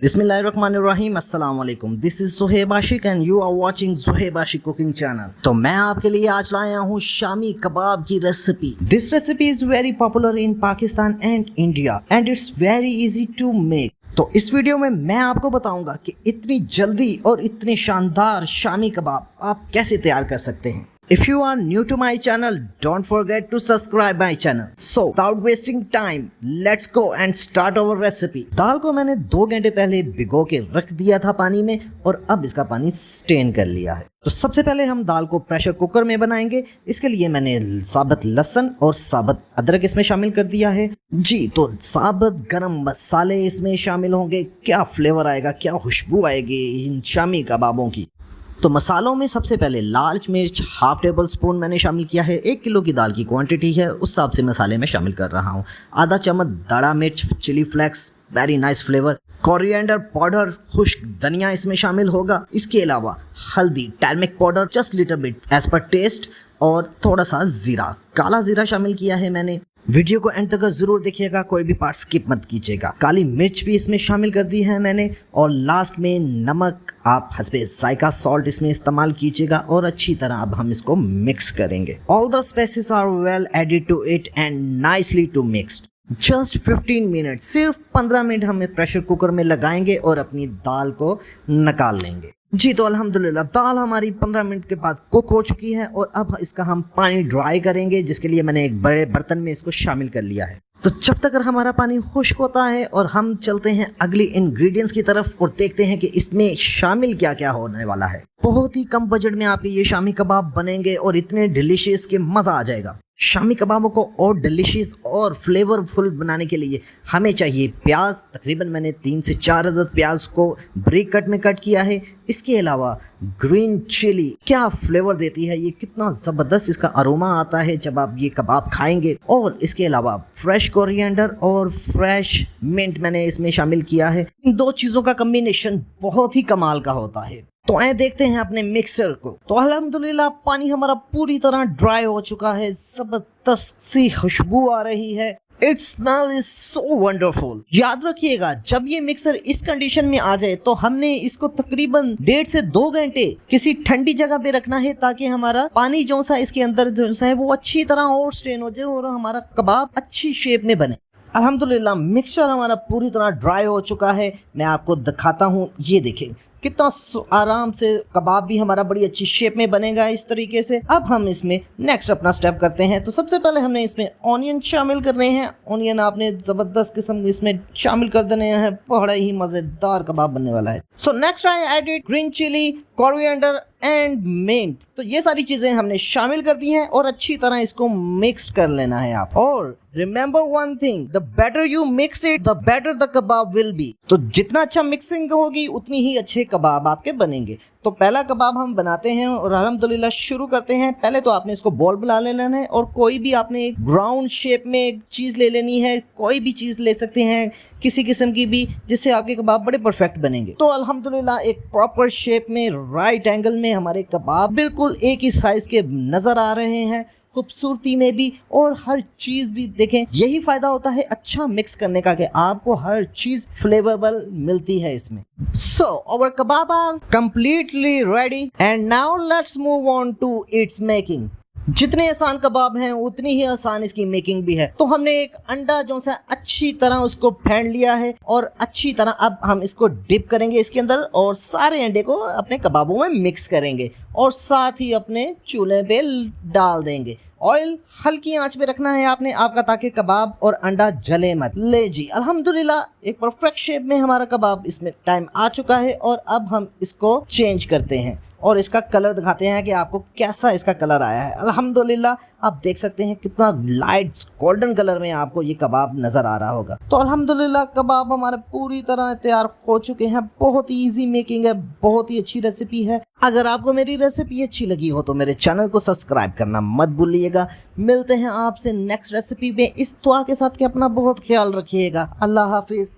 बिस्मिल्लाहिर्रहमानिर्रहीम अस्सलाम वालेकुम। This is Suheb Ashiq and you are watching Suheb Ashiq cooking channel. तो मैं आपके लिए आज लाया हूँ शामी कबाब की recipe. This recipe is very popular in Pakistan and India and it's very easy to make. तो इस वीडियो में मैं आपको बताऊंगा कि इतनी जल्दी और इतने शानदार शामी कबाब आप कैसे तैयार कर सकते हैं। If you are new to my channel, don't forget to subscribe my channel. So, without wasting time, let's go and start our recipe. दाल को मैंने 2 घंटे पहले भिगो के रख दिया था पानी में और अब इसका पानी स्टेन कर लिया है। तो सबसे पहले हम दाल को प्रेशर कुकर में बनाएंगे। इसके लिए मैंने साबुत लहसुन और साबुत अदरक इसमें शामिल कर दिया है जी। तो साबुत गरम मसाले इसमें शामिल होंगे। क्या फ्लेवर आएगा, क्या खुशबू आएगी इन शामी कबाबों की। तो मसालों में सबसे पहले लाल मिर्च हाफ टेबल स्पून मैंने शामिल किया है। 1 किलो की दाल की क्वांटिटी है, उस हिसाब से मसाले में शामिल कर रहा हूँ। आधा चम्मच दाड़ा मिर्च chili flakes, very nice flavour. Coriander powder खुश्क धनिया इसमें शामिल होगा। इसके अलावा हल्दी turmeric powder just little bit as per taste और थोड़ा सा जीरा, काला जीरा शामिल किया है मैंने। वीडियो को एंड तक जरूर देखिएगा, कोई भी पार्ट स्किप मत कीजिएगा। काली मिर्च भी इसमें शामिल कर दी है मैंने और लास्ट में नमक आप हस्बे जायका सॉल्ट इसमें इस्तेमाल कीजिएगा और अच्छी तरह अब हम इसको मिक्स करेंगे। All the spices are well added to it and nicely to mixed. Just 15 minute, सिर्फ 15 मिनट हम प्रेशर कुकर में लगाएंगे और अपनी दाल को निकाल लेंगे जी। तो अल्हम्दुलिल्लाह दाल हमारी 15 मिनट के बाद कुक हो चुकी है और अब इसका हम पानी ड्राई करेंगे, जिसके लिए मैंने एक बड़े बर्तन में इसको शामिल कर लिया है। तो जब तक हमारा पानी खुश्क होता है और हम चलते हैं अगली इंग्रेडिएंट्स की तरफ और देखते हैं कि इसमें शामिल क्या क्या होने वाला है। बहुत ही कम बजट में आपके ये शामी कबाब बनेंगे और इतने डिलीशियस के मज़ा आ जाएगा। शामी कबाबों को और डिलीशियस और फ्लेवरफुल बनाने के लिए हमें चाहिए प्याज। तकरीबन मैंने 3 से 4 अदद प्याज को ब्रिक कट में कट किया है। इसके अलावा ग्रीन चिली क्या फ्लेवर देती है, ये कितना ज़बरदस्त इसका अरोमा आता है जब आप ये कबाब खाएंगे। और इसके अलावा फ्रेश कोरिएंडर और फ्रेश मिंट मैंने इसमें शामिल किया है। इन 2 चीज़ों का कम्बिनेशन बहुत ही कमाल का होता है। तो आए देखते हैं अपने मिक्सर को। तो अल्हम्दुलिल्लाह पानी हमारा पूरी तरह ड्राई हो चुका है, जबरदस्त सी खुशबू आ रही है। It's smell is so wonderful. याद रखिएगा जब ये मिक्सर इस कंडीशन में आ जाए तो हमने इसको तकरीबन 1.5 से 2 घंटे किसी ठंडी जगह पे रखना है, ताकि हमारा पानी जो सा इसके अंदर जो सा है वो अच्छी तरह और स्ट्रेन हो जाए और हमारा कबाब अच्छी शेप में बने। अल्हम्दुलिल्लाह मिक्सचर हमारा पूरी तरह ड्राई हो चुका है। मैं आपको दिखाता हूँ, ये देखें कितना आराम से कबाब भी हमारा बड़ी अच्छी शेप में बनेगा इस तरीके से। अब हम इसमें नेक्स्ट अपना स्टेप करते हैं। तो सबसे पहले हमने इसमें ऑनियन शामिल करने हैं। ऑनियन आपने ज़बरदस्त किस्म इसमें शामिल कर देने हैं, बड़ा ही मज़ेदार कबाब बनने वाला है। So next I added green chili, coriander and mint. तो ये सारी चीज़ें हमने शामिल कर दी हैं और अच्छी तरह इसको मिक्स कर लेना है आप। और remember one thing, the better you mix it the better the kebab will be. तो जितना अच्छा मिक्सिंग होगी उतनी ही अच्छे कबाब आपके बनेंगे। तो पहला कबाब हम बनाते हैं और अल्हम्दुलिल्लाह शुरू करते हैं। पहले तो आपने इसको बॉल बना लेना है और कोई भी आपने एक राउंड शेप में एक चीज़ ले लेनी है। कोई भी चीज़ ले सकते हैं किसी किस्म की भी, जिससे आपके कबाब बड़े परफेक्ट बनेंगे। तो अल्हम्दुलिल्लाह एक प्रॉपर शेप में राइट एंगल में हमारे कबाब बिल्कुल एक ही साइज के नज़र आ रहे हैं, खूबसूरती में भी और हर चीज़ भी। देखें यही फ़ायदा होता है अच्छा मिक्स करने का कि आपको हर चीज़ फ्लेवरेबल मिलती है इसमें। So our kebab are completely ready and now let's move on to its making. जितने आसान कबाब हैं उतनी ही आसान इसकी मेकिंग भी है। तो हमने एक अंडा जो सा अच्छी तरह उसको फेंट लिया है और अच्छी तरह अब हम इसको डिप करेंगे इसके अंदर और सारे अंडे को अपने कबाबों में मिक्स करेंगे और साथ ही अपने चूल्हे पे डाल देंगे। ऑयल हल्की आंच पे रखना है आपने आपका, ताकि कबाब और अंडा जले मत। ले जी अल्हम्दुलिल्लाह एक परफेक्ट शेप में हमारा कबाब इसमें टाइम आ चुका है और अब हम इसको चेंज करते हैं और इसका कलर दिखाते हैं कि आपको कैसा इसका कलर आया है। अल्हम्दुलिल्लाह आप देख सकते हैं कितना लाइट गोल्डन कलर में आपको ये कबाब नज़र आ रहा होगा। तो अल्हम्दुलिल्लाह कबाब हमारे पूरी तरह तैयार हो चुके हैं। बहुत ही ईजी मेकिंग है, बहुत ही अच्छी रेसिपी है। अगर आपको मेरी रेसिपी अच्छी लगी हो तो मेरे चैनल को सब्सक्राइब करना मत भूलिएगा। मिलते हैं आपसे नेक्स्ट रेसिपी में इस दुआ के साथ कि अपना बहुत ख्याल रखिएगा। अल्लाह हाफिज़।